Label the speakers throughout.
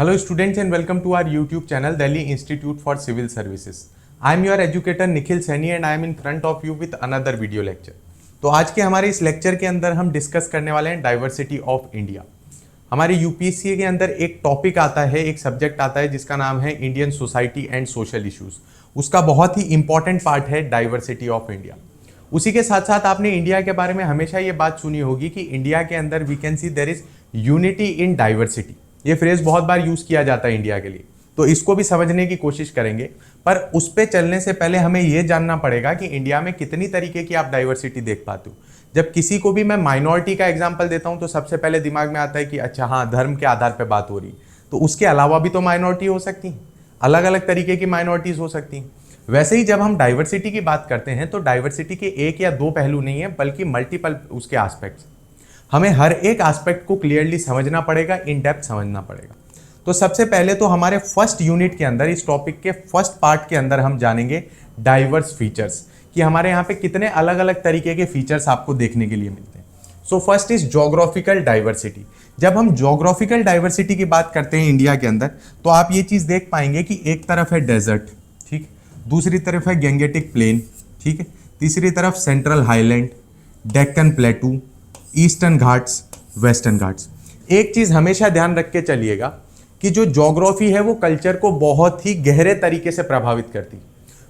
Speaker 1: Hello students and welcome to our YouTube channel Delhi Institute for Civil Services. I am your educator Nikhil Saini and I am in front of you with another video lecture. तो आज के हमारे इस lecture के अंदर हम discuss करने वाले हैं डाइवर्सिटी ऑफ इंडिया। हमारे यूपीएससी के अंदर एक टॉपिक आता है, एक सब्जेक्ट आता है जिसका नाम है Indian society and social issues. उसका बहुत ही इंपॉर्टेंट पार्ट है डाइवर्सिटी ऑफ इंडिया। उसी के साथ साथ आपने इंडिया के बारे में हमेशा ये बात सुनी होगी कि इंडिया के अंदर we can see there is unity in diversity. ये फ्रेज बहुत बार यूज किया जाता है इंडिया के लिए, तो इसको भी समझने की कोशिश करेंगे। पर उस पे चलने से पहले हमें ये जानना पड़ेगा कि इंडिया में कितनी तरीके की आप डाइवर्सिटी देख पाते हो। जब किसी को भी मैं माइनॉरिटी का एग्जांपल देता हूं तो सबसे पहले दिमाग में आता है कि अच्छा हाँ, धर्म के आधार पर बात हो रही, तो उसके अलावा भी तो माइनॉरिटी हो सकती है, अलग अलग तरीके की माइनॉरिटीज हो सकती हैं। वैसे ही जब हम डाइवर्सिटी की बात करते हैं तो डाइवर्सिटी के एक या दो पहलू नहीं है बल्कि मल्टीपल उसके एस्पेक्ट्स। हमें हर एक एस्पेक्ट को क्लियरली समझना पड़ेगा, इन डेप्थ समझना पड़ेगा। तो सबसे पहले तो हमारे फर्स्ट यूनिट के अंदर, इस टॉपिक के फर्स्ट पार्ट के अंदर हम जानेंगे डाइवर्स फीचर्स, कि हमारे यहाँ पे कितने अलग अलग तरीके के फीचर्स आपको देखने के लिए मिलते हैं। So first is geographical diversity. जब हम ज्योग्राफिकल डाइवर्सिटी की बात करते हैं इंडिया के अंदर तो आप ये चीज़ देख पाएंगे कि एक तरफ है डेजर्ट, ठीक, दूसरी तरफ है गैंगेटिक प्लेन, ठीक है, तीसरी तरफ central highland, Deccan प्लेटू, eastern Ghats, western Ghats. एक चीज़ हमेशा ध्यान रख के चलिएगा कि जो ज्योग्राफी है वो कल्चर को बहुत ही गहरे तरीके से प्रभावित करती है।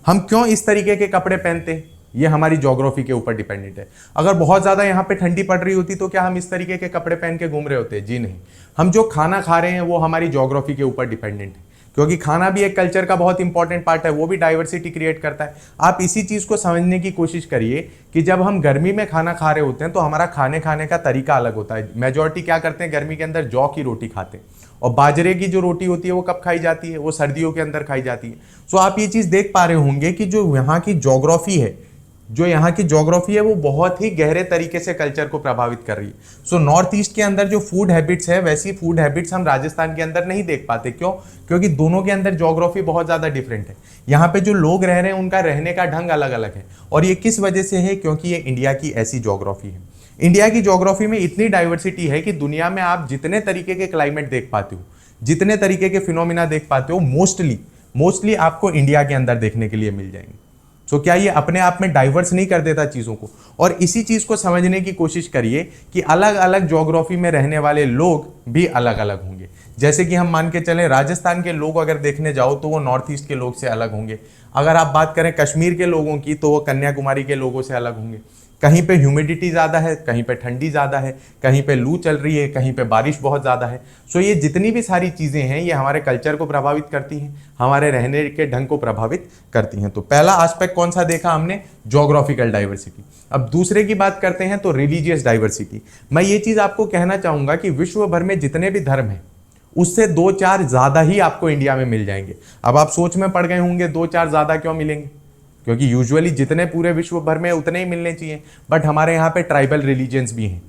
Speaker 1: हम क्यों इस तरीके के कपड़े पहनते हैं ये हमारी ज्योग्राफी के ऊपर डिपेंडेंट है। अगर बहुत ज़्यादा यहाँ पे ठंडी पड़ रही होती तो क्या हम इस तरीके के कपड़े पहन के घूम रहे होते? जी नहीं। हम जो खाना खा रहे हैं वो हमारी ज्योग्राफी के ऊपर डिपेंडेंट है, क्योंकि खाना भी एक कल्चर का बहुत इंपॉर्टेंट पार्ट है, वो भी डाइवर्सिटी क्रिएट करता है। आप इसी चीज़ को समझने की कोशिश करिए कि जब हम गर्मी में खाना खा रहे होते हैं तो हमारा खाने का तरीका अलग होता है। मेजॉरिटी क्या करते हैं, गर्मी के अंदर जौ की रोटी खाते हैं, और बाजरे की जो रोटी होती है वो कब खाई जाती है? वो सर्दियों के अंदर खाई जाती है। सो आप ये चीज़ देख पा रहे होंगे कि जो यहाँ की ज्योग्राफी है वो बहुत ही गहरे तरीके से कल्चर को प्रभावित कर रही है। सो नॉर्थ ईस्ट के अंदर जो फूड हैबिट्स है वैसी फूड हैबिट्स हम राजस्थान के अंदर नहीं देख पाते। क्यों? क्योंकि दोनों के अंदर ज्योग्राफी बहुत ज़्यादा डिफरेंट है। यहाँ पे जो लोग रह रहे हैं उनका रहने का ढंग अलग अलग है, और ये किस वजह से है? क्योंकि ये इंडिया की ऐसी ज्योग्राफी है। इंडिया की ज्योग्राफी में इतनी डाइवर्सिटी है कि दुनिया में आप जितने तरीके के क्लाइमेट देख पाते हो, जितने तरीके के फिनोमिना देख पाते हो, मोस्टली आपको इंडिया के अंदर देखने के लिए मिल जाएंगे। तो क्या ये अपने आप में डाइवर्स नहीं कर देता चीज़ों को? और इसी चीज़ को समझने की कोशिश करिए कि अलग अलग ज्योग्राफी में रहने वाले लोग भी अलग अलग होंगे। जैसे कि हम मान के चलें, राजस्थान के लोग अगर देखने जाओ तो वो नॉर्थ ईस्ट के लोग से अलग होंगे। अगर आप बात करें कश्मीर के लोगों की तो वो कन्याकुमारी के लोगों से अलग होंगे। कहीं पे ह्यूमिडिटी ज़्यादा है, कहीं पे ठंडी ज़्यादा है, कहीं पे लू चल रही है, कहीं पे बारिश बहुत ज़्यादा है। सो ये जितनी भी सारी चीज़ें हैं ये हमारे कल्चर को प्रभावित करती हैं, हमारे रहने के ढंग को प्रभावित करती हैं। तो पहला एस्पेक्ट कौन सा देखा हमने? Geographical diversity. अब दूसरे की बात करते हैं तो रिलीजियस डाइवर्सिटी। मैं ये चीज़ आपको कहना चाहूँगा कि विश्व भर में जितने भी धर्म हैं उससे 2-4 ज़्यादा ही आपको इंडिया में मिल जाएंगे। अब आप सोच में पड़ गए होंगे 2-4 ज़्यादा क्यों मिलेंगे? क्योंकि यूजुअली जितने पूरे विश्व भर में उतने ही मिलने चाहिए, बट हमारे यहाँ पे ट्राइबल रिलीजियंस भी हैं।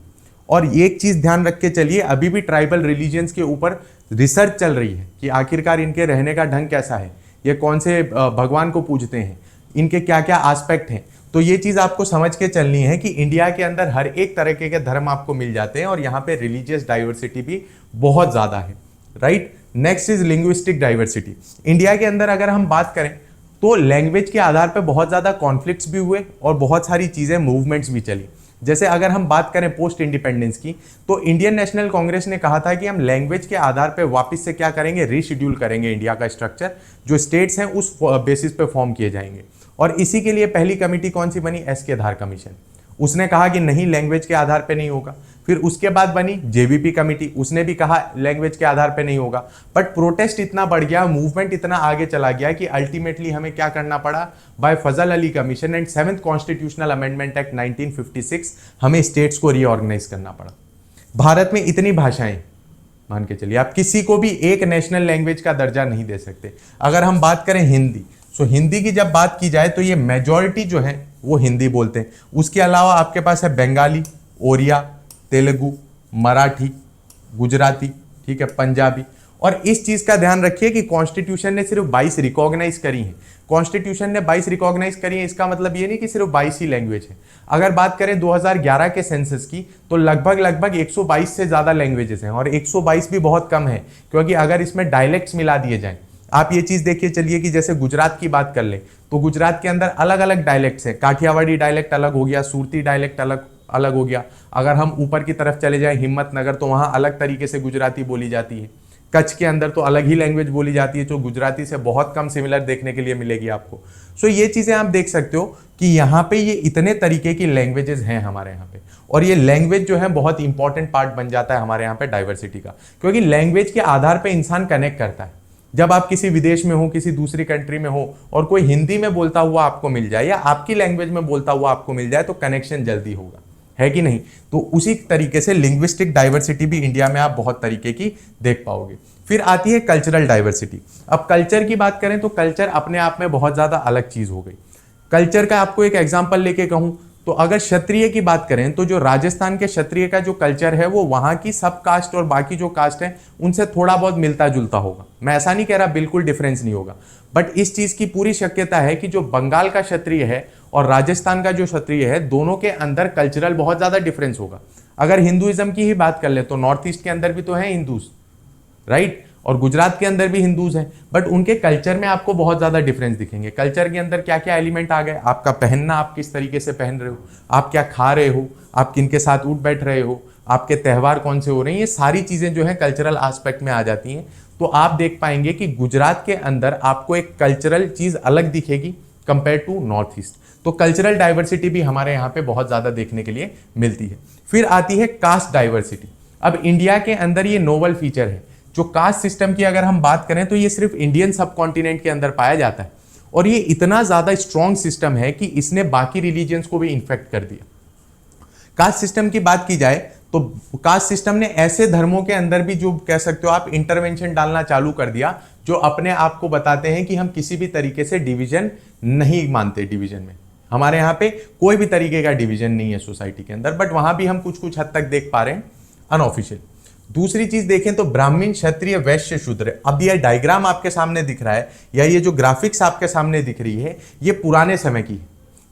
Speaker 1: और एक चीज़ ध्यान रख के चलिए, अभी भी ट्राइबल रिलीजियंस के ऊपर रिसर्च चल रही है कि आखिरकार इनके रहने का ढंग कैसा है, ये कौन से भगवान को पूजते हैं, इनके क्या क्या एस्पेक्ट हैं। तो ये चीज़ आपको समझ के चलनी है कि इंडिया के अंदर हर एक तरीके के धर्म आपको मिल जाते हैं और यहाँ पे रिलीजियस डाइवर्सिटी भी बहुत ज़्यादा है, right. Next is linguistic diversity. India के अंदर अगर हम बात करें तो लैंग्वेज के आधार पर बहुत ज़्यादा कॉन्फ्लिक्ट्स भी हुए और बहुत सारी चीज़ें, मूवमेंट्स भी चली। जैसे अगर हम बात करें पोस्ट इंडिपेंडेंस की तो इंडियन नेशनल कांग्रेस ने कहा था कि हम लैंग्वेज के आधार पर वापस से क्या करेंगे, रीशेड्यूल करेंगे इंडिया का स्ट्रक्चर, जो स्टेट्स हैं उस बेसिस पे फॉर्म किए जाएंगे। और इसी के लिए पहली कमेटी कौन सी बनी? एस के धार कमीशन। उसने कहा कि नहीं, लैंग्वेज के आधार पे नहीं होगा। फिर उसके बाद बनी जेवीपी कमेटी, उसने भी कहा लैंग्वेज के आधार पे नहीं होगा। बट प्रोटेस्ट इतना बढ़ गया, मूवमेंट इतना आगे चला गया कि अल्टीमेटली हमें क्या करना पड़ा? By Fazal Ali commission and 7th constitutional amendment act 1956 हमें स्टेट्स को रीऑर्गेनाइज करना पड़ा। भारत में इतनी भाषाएं, मान के चलिए आप किसी को भी एक नेशनल लैंग्वेज का दर्जा नहीं दे सकते। अगर हम बात करें हिंदी, सो हिंदी की जब बात की जाए तो ये मेजॉरिटी जो है वो हिंदी बोलते हैं। उसके अलावा आपके पास है बंगाली, ओरिया, तेलुगु, मराठी, गुजराती, ठीक है, पंजाबी, और इस चीज का ध्यान रखिए कि कॉन्स्टिट्यूशन ने सिर्फ 22 रिकॉग्नाइज करी है। कॉन्स्टिट्यूशन ने 22 रिकॉग्नाइज करी है, इसका मतलब ये नहीं कि सिर्फ 22 ही लैंग्वेज है। अगर बात करें 2011 के सेंसस की तो लगभग 122 से ज्यादा लैंग्वेजेस हैं, और 122 भी बहुत कम है, क्योंकि अगर इसमें डायलेक्ट्स मिला दिए जाएं, आप ये चीज देखिए चलिए कि जैसे गुजरात की बात कर ले तो गुजरात के अंदर अलग अलग डायलेक्ट्स है। काठियावाड़ी डायलेक्ट अलग हो गया, सूरती डायलेक्ट अलग अलग हो गया। अगर हम ऊपर की तरफ चले जाएं हिम्मतनगर तो वहां अलग तरीके से गुजराती बोली जाती है। कच्छ के अंदर तो अलग ही लैंग्वेज बोली जाती है जो गुजराती से बहुत कम सिमिलर देखने के लिए मिलेगी आपको। सो ये चीजें आप देख सकते हो कि यहाँ पे ये इतने तरीके की लैंग्वेजेस हैं हमारे यहाँ पे, और ये लैंग्वेज जो है बहुत इंपॉर्टेंट पार्ट बन जाता है हमारे यहाँ पे डाइवर्सिटी का, क्योंकि लैंग्वेज के आधार पे इंसान कनेक्ट करता है। जब आप किसी विदेश में हो, किसी दूसरी कंट्री में हो, और कोई हिंदी में बोलता हुआ आपको मिल जाए या आपकी लैंग्वेज में बोलता हुआ आपको मिल जाए तो कनेक्शन जल्दी होगा, है कि नहीं। तो उसी तरीके से लिंग्विस्टिक डाइवर्सिटी भी इंडिया में आप बहुत तरीके की देख पाओगे। फिर आती है कल्चरल डाइवर्सिटी। अब कल्चर की बात करें तो कल्चर अपने आप में बहुत ज्यादा अलग चीज हो गई। कल्चर का आपको एक एग्जांपल लेके कहूं तो अगर क्षत्रिय की बात करें तो जो राजस्थान के क्षत्रिय का जो कल्चर है वो वहां की सब कास्ट और बाकी जो कास्ट है उनसे थोड़ा बहुत मिलता जुलता होगा। मैं ऐसा नहीं कह रहा बिल्कुल डिफरेंस नहीं होगा, बट इस चीज की पूरी शक्यता है कि जो बंगाल का क्षत्रिय है और राजस्थान का जो क्षत्रिय है दोनों के अंदर कल्चरल बहुत ज्यादा डिफरेंस होगा। अगर हिंदुइज्म की ही बात कर ले तो नॉर्थ ईस्ट के अंदर भी तो है हिंदूज, राइट, और गुजरात के अंदर भी हिंदूज हैं, बट उनके कल्चर में आपको बहुत ज्यादा डिफरेंस दिखेंगे। कल्चर के अंदर क्या क्या एलिमेंट आ गए, आपका पहनना, आप किस तरीके से पहन रहे हो, आप क्या खा रहे हो, आप किनके साथ उठ बैठ रहे हो, आपके त्यौहार कौन से हो रहे हैं, ये सारी चीजें जो है कल्चरल एस्पेक्ट में आ जाती हैं। तो आप देख पाएंगे कि गुजरात के अंदर आपको एक कल्चरल चीज अलग दिखेगी कंपेयर टू नॉर्थ ईस्ट। तो कल्चरल डाइवर्सिटी भी हमारे यहाँ पे बहुत ज्यादा देखने के लिए मिलती है। फिर आती है कास्ट डाइवर्सिटी। अब इंडिया के अंदर ये नोवल फीचर है। जो कास्ट सिस्टम की अगर हम बात करें तो ये सिर्फ इंडियन सब कॉन्टिनेंट के अंदर पाया जाता है, और ये इतना ज्यादा स्ट्रॉन्ग सिस्टम है कि इसने बाकी रिलीजियंस को भी इन्फेक्ट कर दिया। कास्ट सिस्टम की बात की जाए तो कास्ट सिस्टम ने ऐसे धर्मों के अंदर भी जो कह सकते हो आप इंटरवेंशन डालना चालू कर दिया जो अपने आप को बताते हैं कि हम किसी भी तरीके से डिवीजन नहीं मानते। डिवीजन में हमारे यहाँ पे कोई भी तरीके का डिवीजन नहीं है सोसाइटी के अंदर, बट वहां भी हम कुछ कुछ हद तक देख पा रहे हैं अनऑफिशियल। दूसरी चीज देखें तो ब्राह्मण, क्षत्रिय, वैश्य, शूद्र। अब यह डायग्राम आपके सामने दिख रहा है या ये जो ग्राफिक्स आपके सामने दिख रही है ये पुराने समय की है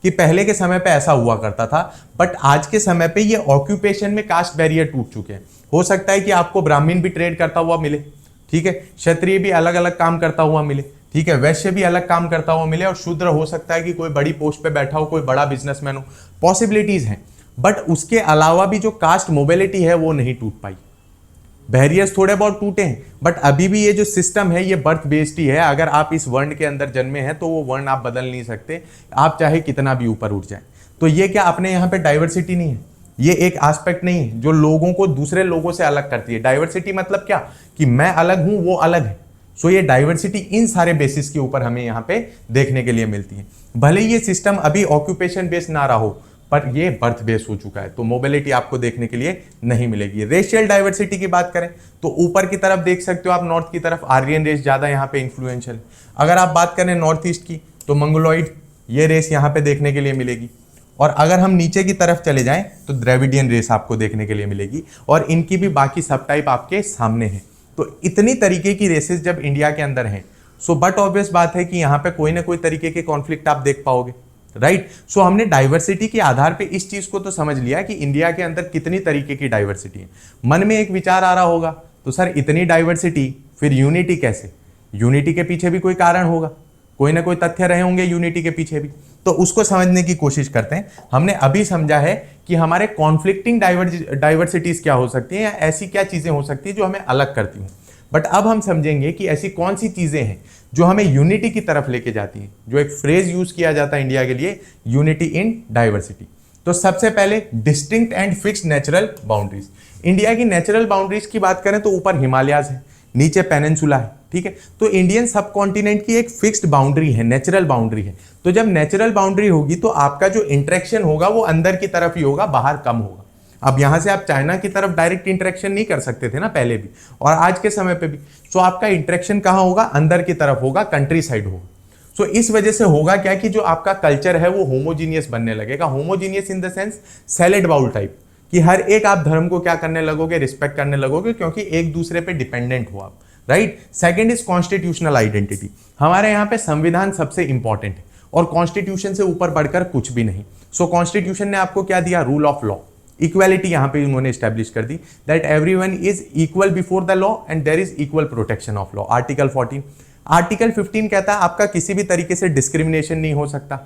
Speaker 1: कि पहले के समय पे ऐसा हुआ करता था, बट आज के समय पे ये ऑक्यूपेशन में कास्ट बैरियर टूट चुके हैं। हो सकता है कि आपको ब्राह्मण भी ट्रेड करता हुआ मिले, ठीक है, क्षत्रिय भी अलग अलग काम करता हुआ मिले, ठीक है, वैश्य भी अलग काम करता हुआ मिले, और शूद्र हो सकता है कि कोई बड़ी पोस्ट पे बैठा हो, कोई बड़ा बिजनेसमैन हो, पॉसिबिलिटीज हैं। बट उसके अलावा भी जो कास्ट मोबिलिटी है वो नहीं टूट पाई। बैरियर्स थोड़े बहुत टूटे हैं, बट अभी भी ये जो सिस्टम है ये बर्थ बेस्ड ही है। अगर आप इस वर्ण के अंदर जन्मे हैं तो वो वर्ण आप बदल नहीं सकते, आप चाहे कितना भी ऊपर उठ जाए। तो ये क्या अपने यहाँ पे डाइवर्सिटी नहीं है, ये एक एस्पेक्ट नहीं है जो लोगों को दूसरे लोगों से अलग करती है। डाइवर्सिटी मतलब क्या कि मैं अलग हूं, वो अलग है। सो ये डाइवर्सिटी इन सारे बेसिस के ऊपर हमें यहाँ पे देखने के लिए मिलती है। भले ये सिस्टम अभी ऑक्यूपेशन बेस्ड ना रहा हो, पर ये बर्थ बेस हो चुका है, तो मोबिलिटी आपको देखने के लिए नहीं मिलेगी। रेशियल डाइवर्सिटी की बात करें तो ऊपर की तरफ देख सकते हो आप, नॉर्थ की तरफ आर्यन रेस ज्यादा यहाँ पे इन्फ्लुएंशियल। अगर आप बात करें नॉर्थ ईस्ट की तो मंगोलॉइड, ये रेस यहाँ पे देखने के लिए मिलेगी। और अगर हम नीचे की तरफ चले जाएं तो द्रविडियन रेस आपको देखने के लिए मिलेगी, और इनकी भी बाकी सब टाइप आपके सामने है। तो इतनी तरीके की रेसेस जब इंडिया के अंदर हैं, सो बट ऑब्वियस बात है कि यहाँ पे कोई ना कोई तरीके के कॉन्फ्लिक्ट आप देख पाओगे, राइट। सो हमने डाइवर्सिटी के आधार पे इस चीज को तो समझ लिया कि इंडिया के अंदर कितनी तरीके की डाइवर्सिटी है। मन में एक विचार आ रहा होगा तो सर इतनी डाइवर्सिटी फिर यूनिटी कैसे? यूनिटी के पीछे भी कोई कारण होगा, कोई ना कोई तथ्य रहे होंगे यूनिटी के पीछे भी, तो उसको समझने की कोशिश करते हैं। हमने अभी समझा है कि हमारे कॉन्फ्लिक्टिंग डाइवर्सिटीज क्या हो सकती हैं या ऐसी क्या चीजें हो सकती हैं जो हमें अलग करती हैं। बट अब हम समझेंगे कि ऐसी कौन सी चीजें हैं जो हमें यूनिटी की तरफ लेके जाती हैं। जो एक फ्रेज यूज किया जाता है इंडिया के लिए, यूनिटी इन डाइवर्सिटी। तो सबसे पहले distinct and fixed natural boundaries. India की नेचुरल बाउंड्रीज की बात करें तो ऊपर हिमालयाज है, नीचे पेनिनसुला है, ठीक है। तो इंडियन सब कॉन्टिनेंट की एक फिक्स्ड बाउंड्री है, नेचुरल बाउंड्री है। तो जब नेचुरल बाउंड्री होगी तो आपका जो इंटरेक्शन होगा वो अंदर की तरफ ही होगा, बाहर कम होगा। अब यहां से आप चाइना की तरफ डायरेक्ट इंटरेक्शन नहीं कर सकते थे ना पहले भी, और आज के समय पे भी। सो आपका इंटरेक्शन कहां होगा? अंदर की तरफ होगा, कंट्री साइड होगा। सो इस वजह से होगा क्या कि जो आपका कल्चर है वो होमोजीनियस बनने लगेगा। Homogeneous in the sense salad bowl type, कि हर एक आप धर्म को क्या करने लगोगे? रिस्पेक्ट करने लगोगे, क्योंकि एक दूसरे पे डिपेंडेंट हो आप। Right. Second is constitutional identity, हमारे यहाँ पे संविधान सबसे इंपॉर्टेंट है और कॉन्स्टिट्यूशन से ऊपर बढ़कर कुछ भी नहीं। सो कॉन्स्टिट्यूशन ने आपको क्या दिया, रूल ऑफ लॉ, इक्वालिटी यहाँ पे उन्होंने स्टैब्लिश कर दी, that everyone is equal before the law and there is equal protection of law. Article 14। Article 15 कहता है आपका किसी भी तरीके से डिस्क्रिमिनेशन नहीं हो सकता।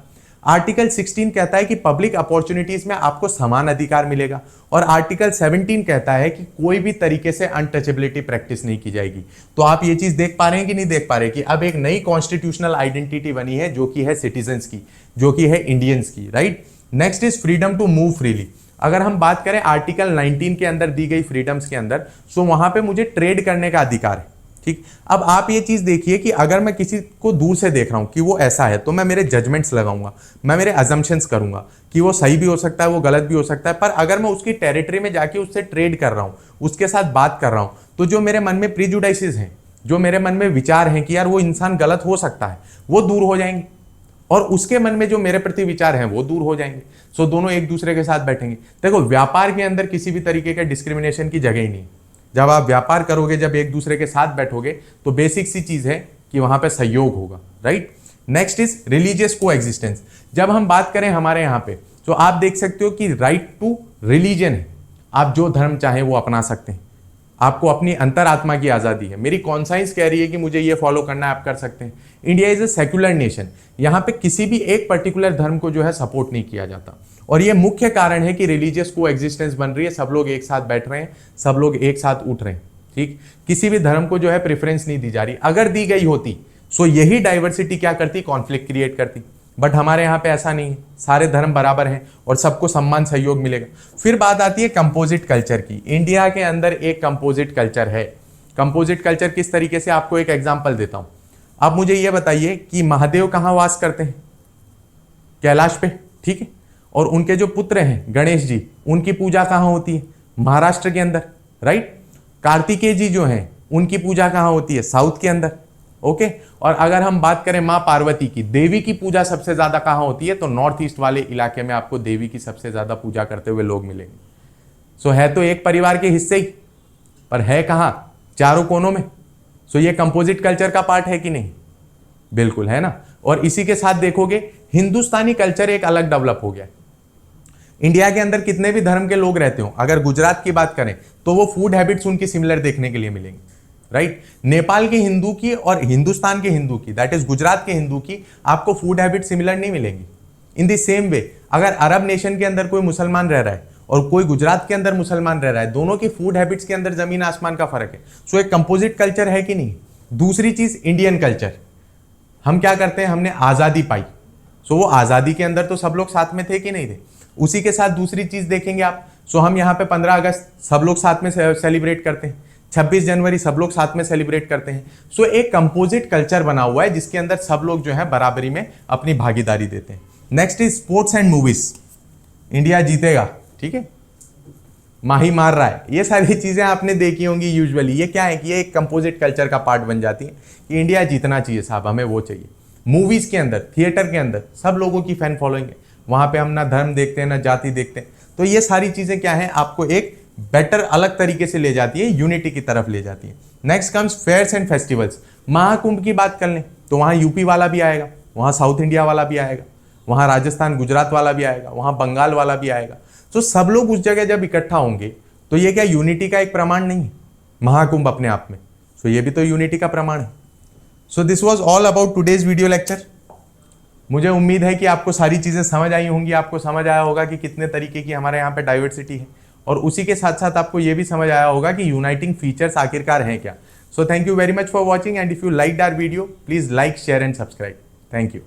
Speaker 1: आर्टिकल 16 कहता है कि पब्लिक अपॉर्चुनिटीज में आपको समान अधिकार मिलेगा और आर्टिकल 17 कहता है कि कोई भी तरीके से अनटचेबिलिटी प्रैक्टिस नहीं की जाएगी। तो आप ये चीज देख पा रहे हैं कि नहीं देख पा रहे कि अब एक नई कॉन्स्टिट्यूशनल आइडेंटिटी बनी है जो कि है सिटीजन्स की, जो कि है इंडियंस की, right. Next is freedom to move freely. अगर हम बात करें आर्टिकल 19 के अंदर दी गई फ्रीडम्स के अंदर, सो वहां पे मुझे ट्रेड करने का अधिकार है, ठीक। अब आप ये चीज देखिए कि अगर मैं किसी को दूर से देख रहा हूं कि वो ऐसा है तो मैं मेरे जजमेंट्स लगाऊंगा, मैं मेरे अजम्पशंस करूंगा कि वो सही भी हो सकता है, वो गलत भी हो सकता है, पर अगर मैं उसकी टेरिटरी में जाके उससे ट्रेड कर रहा हूं, उसके साथ बात कर रहा हूं, तो जो मेरे मन में प्रीजुडाइसेस हैं, जो मेरे मन में विचार हैं कि यार वो इंसान गलत हो सकता है, वो दूर हो जाएंगे और उसके मन में जो मेरे प्रति विचार हैं वो दूर हो जाएंगे। सो दोनों एक दूसरे के साथ बैठेंगे। देखो, व्यापार के अंदर किसी भी तरीके के डिस्क्रिमिनेशन की जगह ही नहीं। जब आप व्यापार करोगे, जब एक दूसरे के साथ बैठोगे, तो बेसिक सी चीज है कि वहां पे सहयोग होगा, राइट। नेक्स्ट इज रिलीजियस को एग्जिस्टेंस। जब हम बात करें हमारे यहाँ पे, तो आप देख सकते हो कि राइट टू रिलीजन है, आप जो धर्म चाहें वो अपना सकते हैं, आपको अपनी अंतरात्मा की आज़ादी है। मेरी कॉन्साइंस कह रही है कि मुझे ये फॉलो करना है, आप कर सकते हैं। India is a secular nation, यहाँ पे किसी भी एक पर्टिकुलर धर्म को जो है सपोर्ट नहीं किया जाता और ये मुख्य कारण है कि रिलीजियस को एग्जिस्टेंस बन रही है, सब लोग एक साथ बैठ रहे हैं, सब लोग एक साथ उठ रहे हैं, ठीक। किसी भी धर्म को जो है प्रेफरेंस नहीं दी जा रही। अगर दी गई होती सो यही डाइवर्सिटी क्या करती, कॉन्फ्लिक्ट क्रिएट करती, बट हमारे यहाँ पे ऐसा नहीं है, सारे धर्म बराबर हैं और सबको सम्मान सहयोग मिलेगा। फिर बात आती है कंपोजिट कल्चर की। इंडिया के अंदर एक कंपोजिट कल्चर है। कंपोजिट कल्चर किस तरीके से, आपको एक एग्जांपल देता हूं। आप मुझे ये बताइए कि महादेव कहाँ वास करते हैं, कैलाश पे, ठीक है। और उनके जो पुत्र हैं गणेश जी, उनकी पूजा कहाँ होती है, महाराष्ट्र के अंदर, राइट। कार्तिकेय जी जो हैं उनकी पूजा कहाँ होती है, साउथ के अंदर, ओके। और अगर हम बात करें माँ पार्वती की, देवी की पूजा सबसे ज्यादा कहाँ होती है, तो नॉर्थ ईस्ट वाले इलाके में आपको देवी की सबसे ज्यादा पूजा करते हुए लोग मिलेंगे। सो है तो एक परिवार के हिस्से ही, पर है कहाँ, चारों कोनों में। सो ये कंपोजिट कल्चर का पार्ट है कि नहीं, बिल्कुल है ना। और इसी के साथ देखोगे हिंदुस्तानी कल्चर एक अलग डेवलप हो गया। इंडिया के अंदर कितने भी धर्म के लोग रहते हो, अगर गुजरात की बात करें तो वो फूड हैबिट्स उनकी सिमिलर देखने के लिए मिलेंगे, राइट। नेपाल के हिंदू की और हिंदुस्तान के हिंदू की, दैट इज गुजरात के हिंदू की, आपको फूड हैबिट सिमिलर नहीं मिलेंगी। इन द सेम वे अगर अरब नेशन के अंदर कोई मुसलमान रह रहा है और कोई गुजरात के अंदर मुसलमान रह रहा है, दोनों की फूड हैबिट्स के अंदर जमीन आसमान का फर्क है। सो एक कंपोजिट कल्चर है कि नहीं। दूसरी चीज इंडियन कल्चर, हम क्या करते हैं, हमने आजादी पाई, सो वो आजादी के अंदर तो सब लोग साथ में थे कि नहीं थे। उसी के साथ दूसरी चीज देखेंगे आप, सो हम यहाँ पे 15 अगस्त सब लोग साथ में सेलिब्रेट करते हैं, 26 जनवरी सब लोग साथ में सेलिब्रेट करते हैं। सो एक कंपोजिट कल्चर बना हुआ है जिसके अंदर सब लोग जो है बराबरी में अपनी भागीदारी देते हैं। Next is sports and movies. India जीतेगा, ठीक है, माही मार रहा है, ये सारी चीजें आपने देखी होंगी यूजुअली। ये क्या है कि ये एक कंपोजिट कल्चर का पार्ट बन जाती है कि इंडिया जीतना चाहिए साहब, हमें वो चाहिए। मूवीज के अंदर, थिएटर के अंदर सब लोगों की फैन फॉलोइंग है, वहां पे हम ना धर्म देखते हैं ना जाति देखते हैं। तो ये सारी चीजें क्या है, आपको एक बेटर अलग तरीके से ले जाती है, यूनिटी की तरफ ले जाती है। Next comes fairs and festivals. Mahakumbh की बात कर लें तो वहाँ यूपी वाला भी आएगा, वहाँ साउथ इंडिया वाला भी आएगा, वहाँ राजस्थान गुजरात वाला भी आएगा, वहाँ बंगाल वाला भी आएगा। तो सब लोग उस जगह जब इकट्ठा होंगे तो ये क्या यूनिटी का एक प्रमाण नहीं है, महाकुंभ अपने आप में। सो ये भी तो यूनिटी का प्रमाण है। So this was all about today's video lecture. मुझे उम्मीद है कि आपको सारी चीज़ें समझ आई होंगी, आपको समझ आया होगा कि कितने तरीके की हमारे यहाँ पे डाइवर्सिटी है, और उसी के साथ साथ आपको ये भी समझ आया होगा कि यूनाइटिंग फीचर्स आखिरकार हैं क्या। So thank you very much for watching, and if you like our video please like, share and subscribe. Thank you.